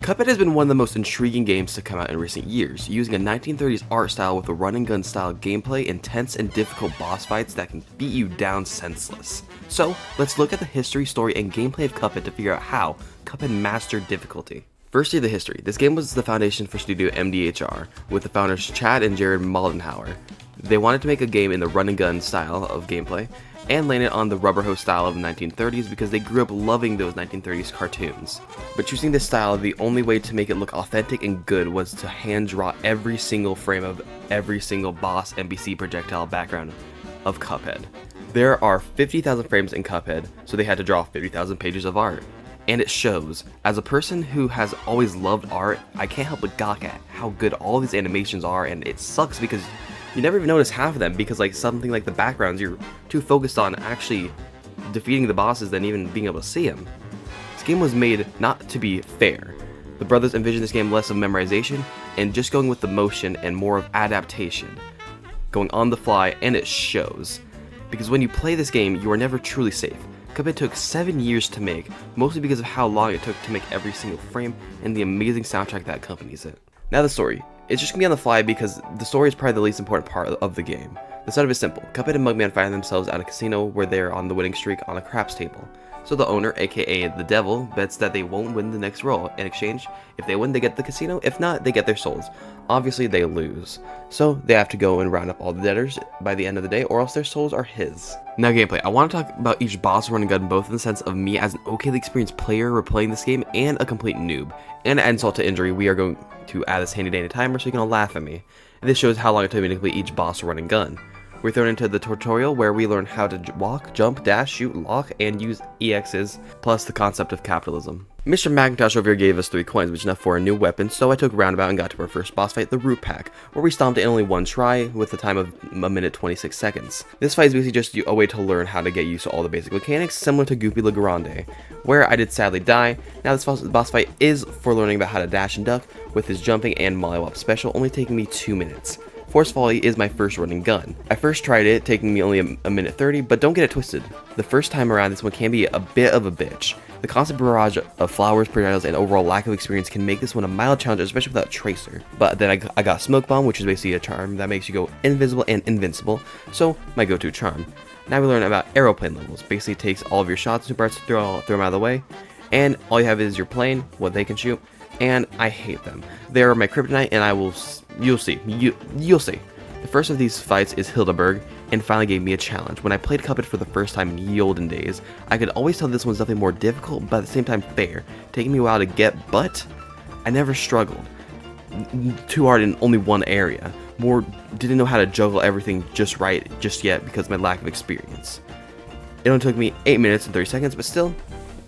Cuphead has been one of the most intriguing games to come out in recent years, using a 1930s art style with a run and gun style gameplay, intense and difficult boss fights that can beat you down senseless. So, let's look at the history, story, and gameplay of Cuphead to figure out how Cuphead mastered difficulty. Firstly, the history. This game was the foundation for Studio MDHR, with the founders Chad and Jared Moldenhauer. They wanted to make a game in the run and gun style of gameplay, and landed on the rubber hose style of the 1930s because they grew up loving those 1930s cartoons. But choosing this style, the only way to make it look authentic and good was to hand draw every single frame of every single boss, NPC, projectile background of Cuphead. There are 50,000 frames in Cuphead, so they had to draw 50,000 pages of art. And it shows. As a person who has always loved art, I can't help but gawk at how good all these animations are, and it sucks because you never even notice half of them because like something like the backgrounds, you're too focused on actually defeating the bosses than even being able to see them. This game was made not to be fair. The brothers envisioned this game less of memorization and just going with the motion and more of adaptation. Going on the fly, and it shows. Because when you play this game, you are never truly safe. Cuphead took 7 years to make, mostly because of how long it took to make every single frame and the amazing soundtrack that accompanies it. Now the story. It's just gonna be on the fly because the story is probably the least important part of the game. The setup is simple. Cuphead and Mugman find themselves at a casino where they're on the winning streak on a craps table. So the owner, aka the devil, bets that they won't win the next roll. In exchange, if they win, they get the casino. If not, they get their souls. Obviously, they lose. So they have to go and round up all the debtors by the end of the day, or else their souls are his. Now gameplay. I want to talk about each boss run and gun, both in the sense of me as an okayly experienced player replaying this game and a complete noob. And at insult to injury, we are going to add this handy dandy timer so you can all laugh at me. And this shows how long it took me to complete each boss run and gun. We're thrown into the tutorial where we learn how to walk, jump, dash, shoot, lock, and use EXs, plus the concept of capitalism. Mr. Macintosh over here gave us 3 coins, which is enough for a new weapon, so I took Roundabout and got to our first boss fight, the Root Pack, where we stomped it in only one try, with a time of 1 minute 26 seconds. This fight is basically just a way to learn how to get used to all the basic mechanics, similar to Goofy Le Grande, where I did sadly die. Now this boss fight is for learning about how to dash and duck, with his jumping and mollywop special only taking me 2 minutes. Force Volley is my first running gun. I first tried it, taking me only a minute 30, but don't get it twisted. The first time around, this one can be a bit of a bitch. The constant barrage of flowers, projectiles, and overall lack of experience can make this one a mild challenge, especially without Tracer. But then I got Smoke Bomb, which is basically a charm that makes you go invisible and invincible, so my go-to charm. Now we learn about aeroplane levels. Basically takes all of your shots and parts, throw them out of the way, and all you have is your plane, what they can shoot, and I hate them. They are my kryptonite, and you'll see. You'll see. The first of these fights is Hildeberg, and finally gave me a challenge. When I played Cuphead for the first time in ye olden days, I could always tell this one's definitely more difficult, but at the same time fair, taking me a while to get, but I never struggled too hard in only one area. More didn't know how to juggle everything just right just yet because of my lack of experience. It only took me 8 minutes and 30 seconds, but still,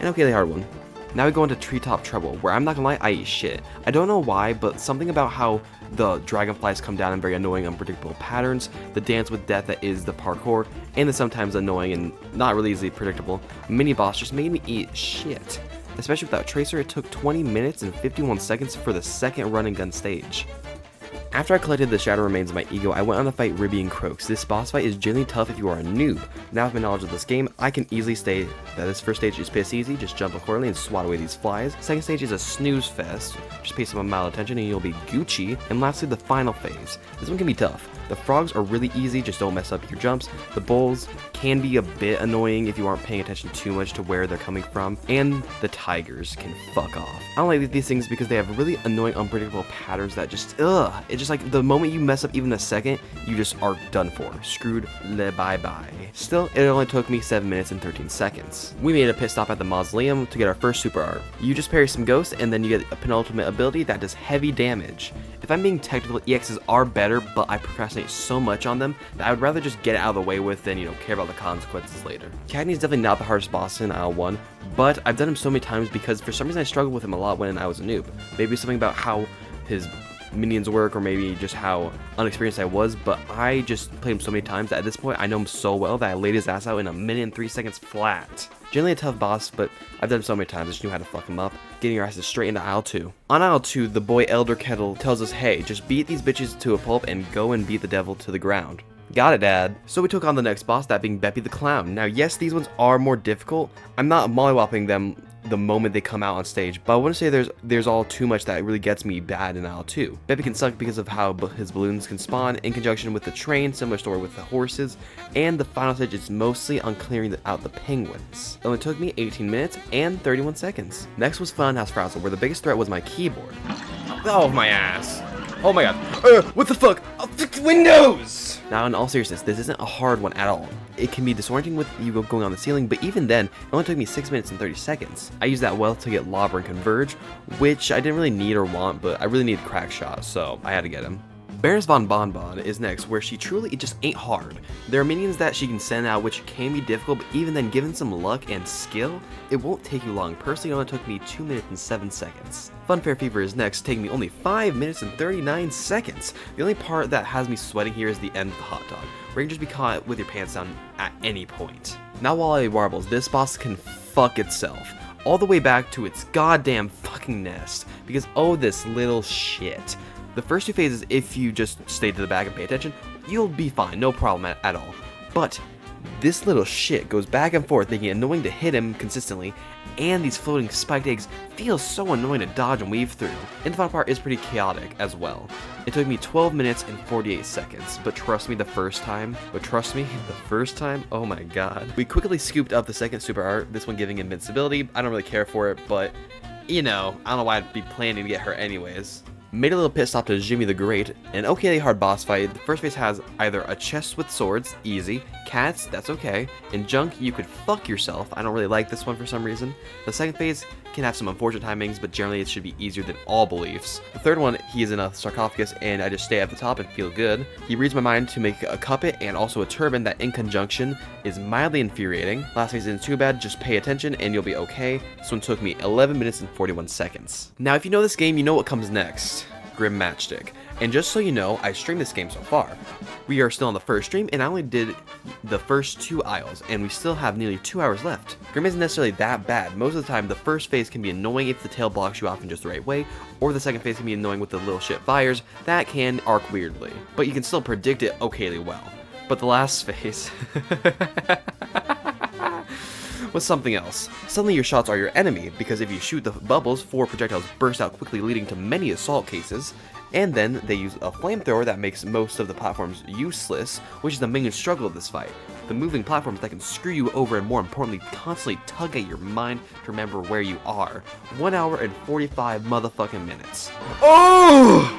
an okayly hard one. Now we go into Treetop Trouble, where I'm not gonna lie, I eat shit. I don't know why, but something about how the dragonflies come down in very annoying, unpredictable patterns, the dance with death that is the parkour, and the sometimes annoying and not really easily predictable mini-boss just made me eat shit. Especially without Tracer, it took 20 minutes and 51 seconds for the second run and gun stage. After I collected the Shadow Remains of my ego, I went on to fight Ribby and Croaks. This boss fight is generally tough if you are a noob. Now with my knowledge of this game, I can easily state that this first stage is piss easy, just jump accordingly and swat away these flies. Second stage is a snooze fest, just pay some mild attention and you'll be Gucci. And lastly, the final phase. This one can be tough. The frogs are really easy, just don't mess up your jumps. The bulls can be a bit annoying if you aren't paying attention too much to where they're coming from. And the tigers can fuck off. I don't like these things because they have really annoying, unpredictable patterns that just, it's just like the moment you mess up even a second, you just are done for. Screwed, bye-bye. Still, it only took me 7 minutes and 13 seconds. We made a pit stop at the mausoleum to get our first super art. You just parry some ghosts and then you get a penultimate ability that does heavy damage. If I'm being technical, EXs are better, but I procrastinate so much on them that I would rather just get it out of the way with than, care about the consequences later. Cagney is definitely not the hardest boss in Aisle 1, but I've done him so many times because for some reason I struggled with him a lot when I was a noob. Maybe something about how his minions work, or maybe just how unexperienced I was, but I just played him so many times that at this point I know him so well that I laid his ass out in 1 minute and 3 seconds flat. Generally a tough boss, but I've done him so many times I just knew how to fuck him up, getting your asses straight into Aisle 2. On Aisle 2, the boy Elder Kettle tells us, hey, just beat these bitches to a pulp and go and beat the devil to the ground. Got it, Dad. So we took on the next boss, that being Beppy the Clown. Now yes, these ones are more difficult. I'm not mollywopping them the moment they come out on stage, but I wouldn't say there's all too much that really gets me bad in Isle 2. Beppy can suck because of how his balloons can spawn in conjunction with the train, similar story with the horses, and the final stage is mostly on clearing out the penguins. It only took me 18 minutes and 31 seconds. Next was Funhouse Frazzle, where the biggest threat was my keyboard. Oh my ass. Oh my god. What the fuck? Oh, fix Windows! Now, in all seriousness, this isn't a hard one at all. It can be disorienting with you going on the ceiling, but even then, it only took me 6 minutes and 30 seconds. I used that wealth to get Lobber and Converge, which I didn't really need or want, but I really needed Crackshot, so I had to get him. Baroness Von Bonbon is next, where she truly just ain't hard. There are minions that she can send out which can be difficult, but even then, given some luck and skill, it won't take you long. Personally, it only took me 2 minutes and 7 seconds. Funfair Fever is next, taking me only 5 minutes and 39 seconds. The only part that has me sweating here is the end of the hot dog, where you can just be caught with your pants down at any point. Now while I warbles, this boss can fuck itself, all the way back to its goddamn fucking nest, because oh this little shit. The first 2 phases, if you just stay to the back and pay attention, you'll be fine, no problem at all. But this little shit goes back and forth, making it annoying to hit him consistently, and these floating spiked eggs feel so annoying to dodge and weave through. And the final part is pretty chaotic as well. It took me 12 minutes and 48 seconds, but trust me the first time, oh my god. We quickly scooped up the second super art, this one giving invincibility. I don't really care for it, but you know, I don't know why I'd be planning to get her anyways. Made a little pit stop to Jimmy the Great, an okay hard boss fight. The first phase has either a chest with swords, easy, cats, that's okay, and junk, you could fuck yourself. I don't really like this one for some reason. The second phase can have some unfortunate timings, but generally it should be easier than all beliefs. The third one, he is in a sarcophagus and I just stay at the top and feel good. He reads my mind to make a Cuphead and also a turban that in conjunction is mildly infuriating. Last phase isn't too bad, just pay attention and you'll be okay. This one took me 11 minutes and 41 seconds. Now if you know this game, you know what comes next. Grim Matchstick. And just so you know, I streamed this game so far. We are still on the first stream, and I only did the first 2 aisles, and we still have nearly 2 hours left. Grim isn't necessarily that bad. Most of the time, the first phase can be annoying if the tail blocks you off in just the right way, or the second phase can be annoying with the little shit fires that can arc weirdly. But you can still predict it okayly well. But the last phase was something else. Suddenly your shots are your enemy, because if you shoot the bubbles, 4 projectiles burst out quickly, leading to many assault cases, and then they use a flamethrower that makes most of the platforms useless, which is the main struggle of this fight. The moving platforms that can screw you over and more importantly, constantly tug at your mind to remember where you are. 1 hour and 45 motherfucking minutes. Oh!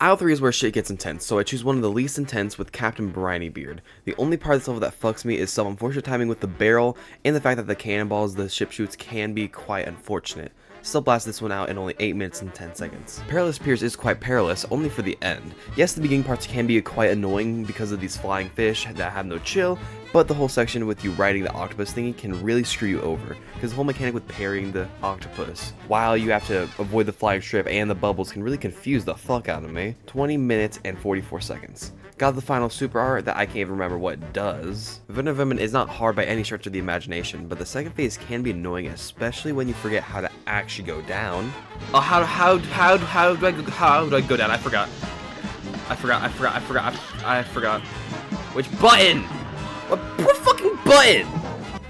Aisle 3 is where shit gets intense, so I choose one of the least intense with Captain Briny Beard. The only part of this level that fucks me is some unfortunate timing with the barrel, and the fact that the cannonballs the ship shoots can be quite unfortunate. Still blast this one out in only 8 minutes and 10 seconds. Perilous Piers is quite perilous, only for the end. Yes, the beginning parts can be quite annoying because of these flying fish that have no chill, but the whole section with you riding the octopus thingy can really screw you over, because the whole mechanic with parrying the octopus, while you have to avoid the flying strip and the bubbles, can really confuse the fuck out of me. 20 minutes and 44 seconds. Got the final super art that I can't even remember what it does. Venom is not hard by any stretch of the imagination, but the second phase can be annoying, especially when you forget how to actually go down. Oh, how do I go down? I forgot. Which button? What fucking button?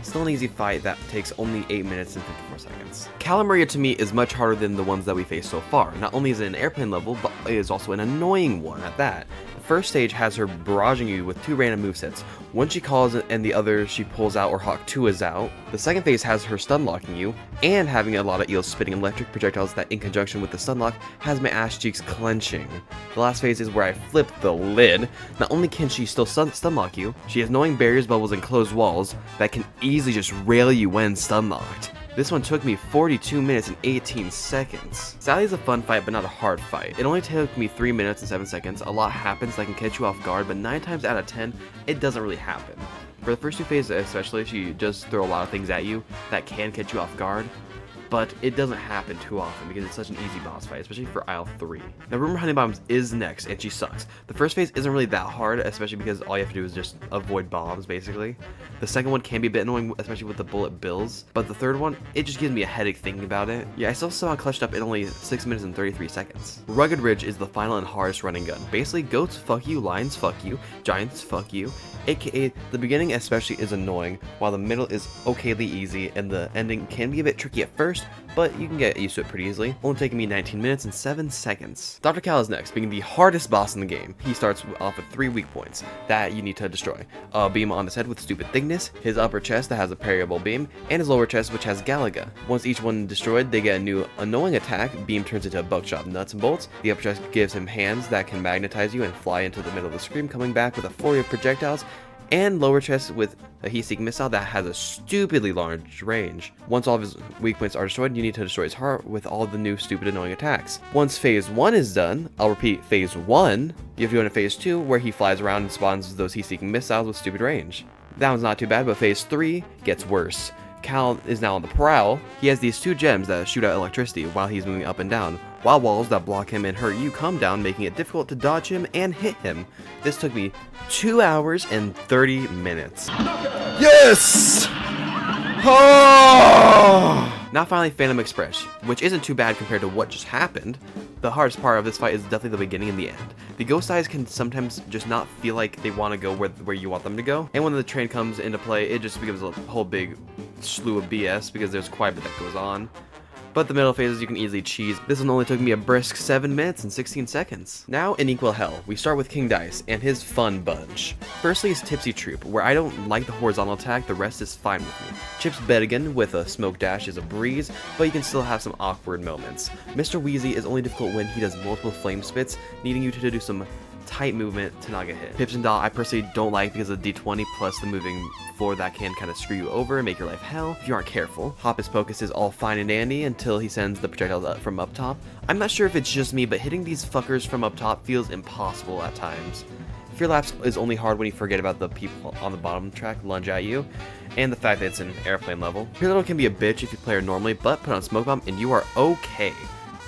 Still an easy fight that takes only 8 minutes and 54 seconds. Calamaria to me is much harder than the ones that we faced so far. Not only is it an airplane level, but it is also an annoying one at that. The first stage has her barraging you with 2 random movesets. One she calls and the other she pulls out or Hawk 2 is out. The second phase has her stun locking you, and having a lot of eels spitting electric projectiles that in conjunction with the stun lock has my ass cheeks clenching. The last phase is where I flip the lid. Not only can she still stun lock you, she has annoying barriers, bubbles, and closed walls that can easily just rail you when stun locked. This one took me 42 minutes and 18 seconds. Sally's a fun fight, but not a hard fight. It only took me 3 minutes and 7 seconds. A lot happens that can catch you off guard, but 9 times out of 10, it doesn't really happen. For the first 2 phases especially, she does throw a lot of things at you that can catch you off guard. but it doesn't happen too often because it's such an easy boss fight, especially for Aisle 3. Now Rumor Honey Bombs is next, and she sucks. The first phase isn't really that hard, especially because all you have to do is just avoid bombs, basically. The second one can be a bit annoying, especially with the bullet bills, but the third one, it just gives me a headache thinking about it. Yeah, I still saw it clutched up in only 6 minutes and 33 seconds. Rugged Ridge is the final and hardest running gun. Basically, goats fuck you, lions fuck you, giants fuck you, aka the beginning especially is annoying, while the middle is okayly easy, and the ending can be a bit tricky at first, but you can get used to it pretty easily. Only taking me 19 minutes and 7 seconds. Dr. Cal is next, being the hardest boss in the game. He starts off with 3 weak points that you need to destroy. A beam on his head with stupid thickness, his upper chest that has a parryable beam, and his lower chest which has Galaga. Once each one destroyed, they get a new annoying attack. Beam turns into a buckshot nuts and bolts. The upper chest gives him hands that can magnetize you and fly into the middle of the screen, coming back with a flurry of projectiles, and lower chest with a heat-seeking missile that has a stupidly large range. Once all of his weak points are destroyed, you need to destroy his heart with all the new stupid annoying attacks. Once phase 1 is done, I'll repeat, phase 1, you have to go into phase 2 where he flies around and spawns those heat-seeking missiles with stupid range. That one's not too bad, but phase 3 gets worse. Cal is now on the prowl. He has these 2 gems that shoot out electricity while he's moving up and down, while walls that block him and hurt you come down, making it difficult to dodge him and hit him. This took me 2 hours and 30 minutes. Yes! Oh! Now finally Phantom Express, which isn't too bad compared to what just happened. The hardest part of this fight is definitely the beginning and the end. The ghost eyes can sometimes just not feel like they want to go where you want them to go, and when the train comes into play, it just becomes a whole big slew of BS because there's quite a bit that goes on. But the middle phases you can easily cheese. This one only took me a brisk 7 minutes and 16 seconds. Now in Equal Hell, we start with King Dice and his fun bunch. Firstly is Tipsy Troop, where I don't like the horizontal attack, the rest is fine with me. Chips Bedigan with a smoke dash is a breeze, but you can still have some awkward moments. Mr. Wheezy is only difficult when he does multiple flame spits, needing you to do some tight movement to not get hit. Pips and Doll I personally don't like because of D20 plus the moving floor that can kind of screw you over and make your life hell if you aren't careful. Hocus Pocus is all fine and dandy until he sends the projectiles up from up top. I'm not sure if it's just me, but hitting these fuckers from up top feels impossible at times. Fear Lapse is only hard when you forget about the people on the bottom track lunge at you, and the fact that it's an airplane level. Fear Little can be a bitch if you play her normally, but put on Smoke Bomb and you are okay.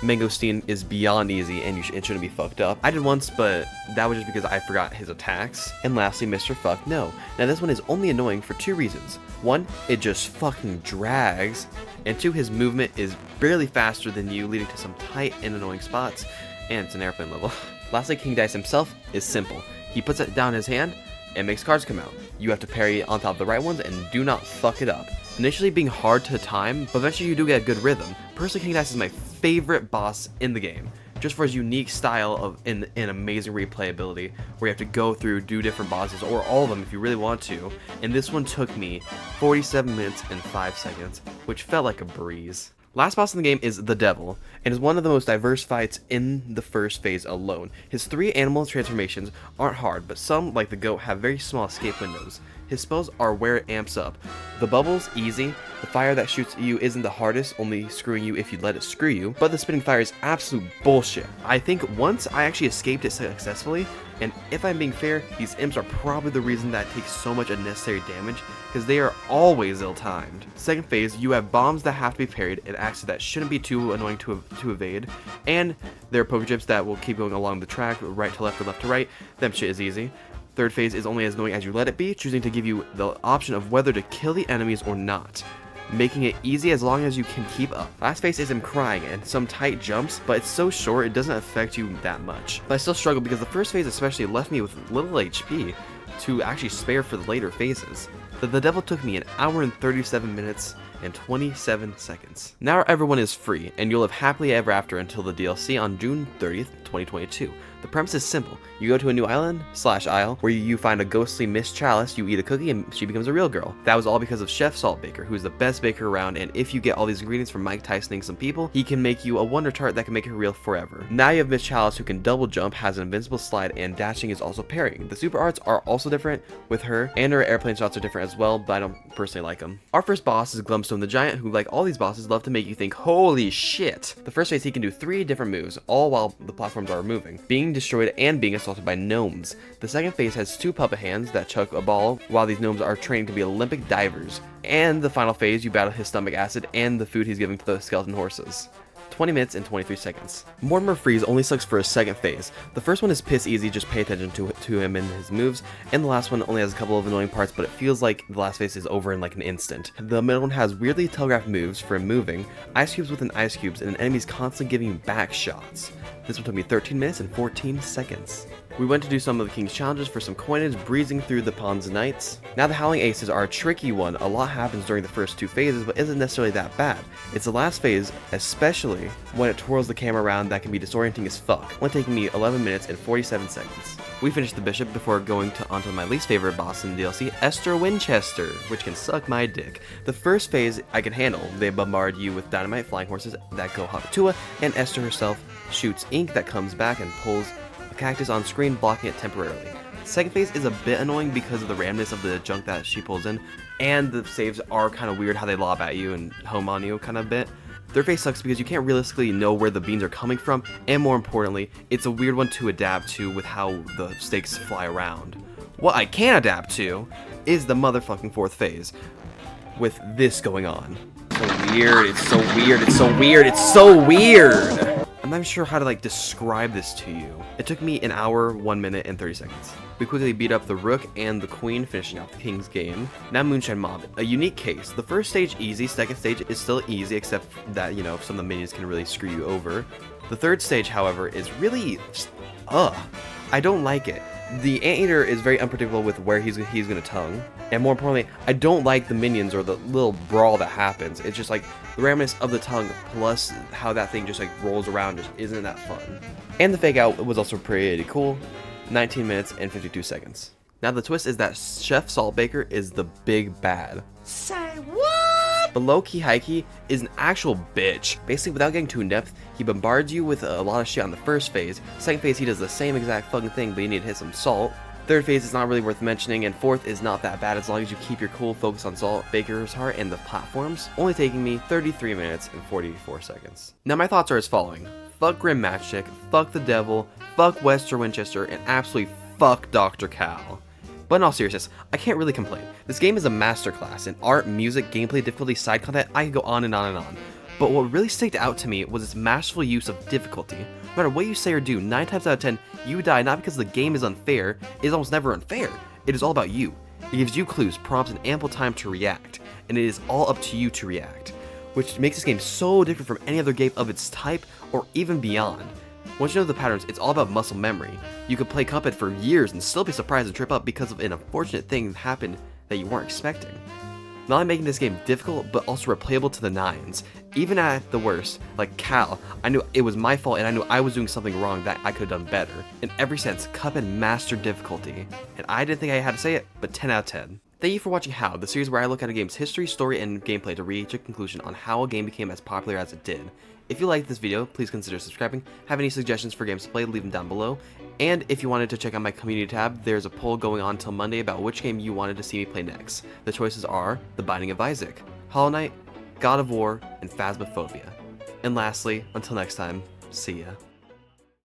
Mangosteen is beyond easy and it shouldn't be fucked up. I did once, but that was just because I forgot his attacks. And lastly, Mr. Fuck No. Now this one is only annoying for 2 reasons. 1, it just fucking drags. And 2, his movement is barely faster than you, leading to some tight and annoying spots. And it's an airplane level. Lastly, King Dice himself is simple. He puts it down his hand and makes cards come out. You have to parry on top of the right ones and do not fuck it up. Initially being hard to time, but eventually you do get a good rhythm. Personally, King Dice is my favorite boss in the game, just for his unique style of and amazing replayability, where you have to go through, do different bosses, or all of them if you really want to, and this one took me 47 minutes and 5 seconds, which felt like a breeze. Last boss in the game is the Devil, and is one of the most diverse fights in the first phase alone. His 3 animal transformations aren't hard, but some, like the goat, have very small escape windows. His spells are where it amps up. The bubbles, easy. The fire that shoots you isn't the hardest, only screwing you if you let it screw you. But the spinning fire is absolute bullshit. I think once I actually escaped it successfully, and if I'm being fair, these imps are probably the reason that it takes so much unnecessary damage, because they are always ill-timed. Second phase, you have bombs that have to be parried, and axes that shouldn't be too annoying to evade, and there are poker chips that will keep going along the track, right to left or left to right. Them shit is easy. Third phase is only as annoying as you let it be, choosing to give you the option of whether to kill the enemies or not, making it easy as long as you can keep up. Last phase is him crying and some tight jumps, but it's so short it doesn't affect you that much. But I still struggle because the first phase especially left me with little HP to actually spare for the later phases. The Devil took me 1 hour and 37 minutes and 27 seconds. Now everyone is free, and you'll live happily ever after until the DLC on June 30th, 2022. The premise is simple. You go to a new island/isle where you find a ghostly Miss Chalice, you eat a cookie, and she becomes a real girl. That was all because of Chef Saltbaker, who's the best baker around, and if you get all these ingredients from Mike Tysoning some people, he can make you a wonder tart that can make her real forever. Now you have Miss Chalice, who can double jump, has an invincible slide, and dashing is also parrying. The super arts are also different with her, and her airplane shots are different as well, but I don't personally like them. Our first boss is Glumstone the Giant, who, like all these bosses, love to make you think, holy shit. The first phase, he can do 3 different moves, all while the platforms are moving. Being getting destroyed and being assaulted by gnomes. The second phase has 2 puppet hands that chuck a ball while these gnomes are training to be Olympic divers. And the final phase, you battle his stomach acid and the food he's giving to the skeleton horses. 20 minutes and 23 seconds. Mortimer Freeze only sucks for a second phase. The first one is piss easy, just pay attention to him and his moves, and the last one only has a couple of annoying parts, but it feels like the last phase is over in like an instant. The middle one has weirdly telegraphed moves for moving, ice cubes within ice cubes, and an enemy's constantly giving you back shots. This one took me 13 minutes and 14 seconds. We went to do some of the King's challenges for some coinage, breezing through the Pawns Knights. Now the Howling Aces are a tricky one. A lot happens during the first 2 phases, but isn't necessarily that bad. It's the last phase, especially when it twirls the camera around, that can be disorienting as fuck, only taking me 11 minutes and 47 seconds. We finished the Bishop before going onto my least favorite boss in the DLC, Esther Winchester, which can suck my dick. The first phase I can handle. They bombard you with dynamite flying horses that go Hakatua, and Esther herself shoots ink that comes back and pulls a cactus on screen, blocking it temporarily. Second phase is a bit annoying because of the randomness of the junk that she pulls in, and the saves are kind of weird how they lob at you and home on you kind of bit. Third phase sucks because you can't realistically know where the beans are coming from, and more importantly, it's a weird one to adapt to with how the stakes fly around. What I can adapt to is the motherfucking fourth phase, with this going on. So weird, it's so weird, it's so weird, it's so weird! I'm not even sure how to like describe this to you. It took me 1 hour, 1 minute, and 30 seconds. We quickly beat up the Rook and the Queen, finishing out the King's game. Now Moonshine Mob, a unique case. The first stage easy, second stage is still easy, except that, you know, some of the minions can really screw you over. The third stage, however, is really just, I don't like it. The Anteater is very unpredictable with where he's gonna tongue, and more importantly, I don't like the minions or the little brawl that happens. It's just like the randomness of the tongue plus how that thing just like rolls around just isn't that fun. And the fake out was also pretty cool. 19 minutes and 52 seconds. Now the twist is that Chef Saltbaker is the big bad. Say what? But low-key Hikey is an actual bitch. Basically, without getting too in-depth, he bombards you with a lot of shit on the first phase. Second phase, he does the same exact fucking thing, but you need to hit some salt. Third phase is not really worth mentioning, and fourth is not that bad as long as you keep your cool focus on Saltbaker's heart and the platforms, only taking me 33 minutes and 44 seconds. Now my thoughts are as following. Fuck Grim Matchstick, fuck the devil, fuck Esther Winchester, and absolutely fuck Dr. Cal. But in all seriousness, I can't really complain. This game is a masterclass in art, music, gameplay, difficulty, side content. I could go on and on and on. But what really sticked out to me was its masterful use of difficulty. No matter what you say or do, 9 times out of 10, you die not because the game is unfair. It is almost never unfair. It is all about you. It gives you clues, prompts, and ample time to react. And it is all up to you to react, which makes this game so different from any other game of its type or even beyond. Once you know the patterns, it's all about muscle memory. You could play Cuphead for years and still be surprised and trip up because of an unfortunate thing that happened that you weren't expecting. Not only making this game difficult, but also replayable to the nines. Even at the worst, like Cal, I knew it was my fault and I knew I was doing something wrong that I could have done better. In every sense, Cuphead mastered difficulty. And I didn't think I had to say it, but 10 out of 10. Thank you for watching How, the series where I look at a game's history, story, and gameplay to reach a conclusion on how a game became as popular as it did. If you liked this video, please consider subscribing. Have any suggestions for games to play, leave them down below. And if you wanted to check out my community tab, there's a poll going on till Monday about which game you wanted to see me play next. The choices are The Binding of Isaac, Hollow Knight, God of War, and Phasmophobia. And lastly, until next time, see ya.